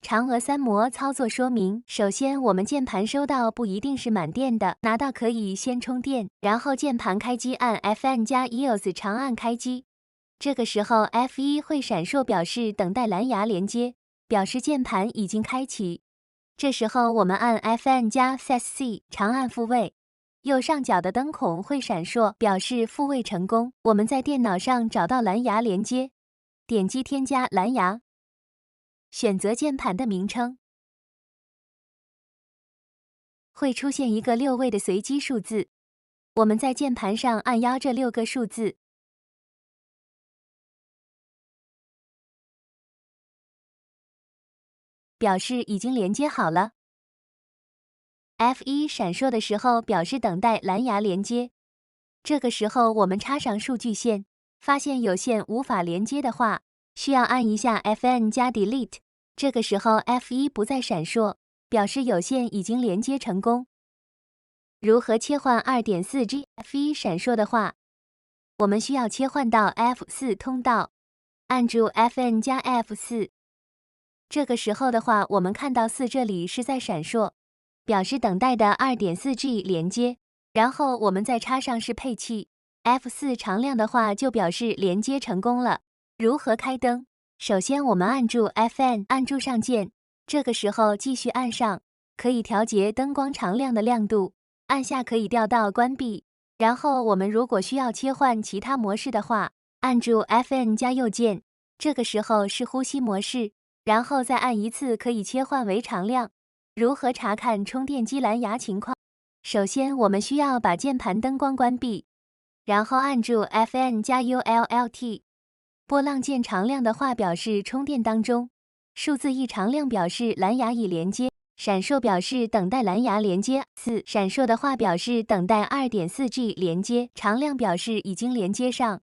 嫦娥三模操作说明：首先，我们键盘收到不一定是满电的，拿到可以先充电，然后键盘开机按 Fn 加 EOS 长按开机。这个时候 F1会闪烁，表示等待蓝牙连接，表示键盘已经开启。这时候我们按 Fn 加 FastC 长按复位，右上角的灯孔会闪烁，表示复位成功。我们在电脑上找到蓝牙连接，点击添加蓝牙。选择键盘的名称，会出现一个6位的随机数字。我们在键盘上按压这6个数字，表示已经连接好了。F1闪烁的时候表示等待蓝牙连接。这个时候我们插上数据线，发现有线无法连接的话，需要按一下 Fn 加 Delete。这个时候 F1不再闪烁，表示有线已经连接成功。如何切换 2.4G？F1闪烁的话，我们需要切换到 F4 通道，按住 Fn 加 F4。这个时候的话，我们看到4这里是在闪烁，表示等待的 2.4G 连接。然后我们再插上适配器 F4 常亮的话，就表示连接成功了。如何开灯？首先我们按住 Fn， 按住上键，这个时候继续按上，可以调节灯光常亮的亮度，按下可以调到关闭。然后我们如果需要切换其他模式的话，按住 Fn 加右键，这个时候是呼吸模式，然后再按一次可以切换为常亮。如何查看充电机蓝牙情况？首先我们需要把键盘灯光关闭，然后按住 Fn 加 ULLT。波浪键常亮的话表示充电当中，数字异常亮表示蓝牙已连接，闪烁表示等待蓝牙连接。4闪烁的话表示等待 2.4G 连接，常亮表示已经连接上。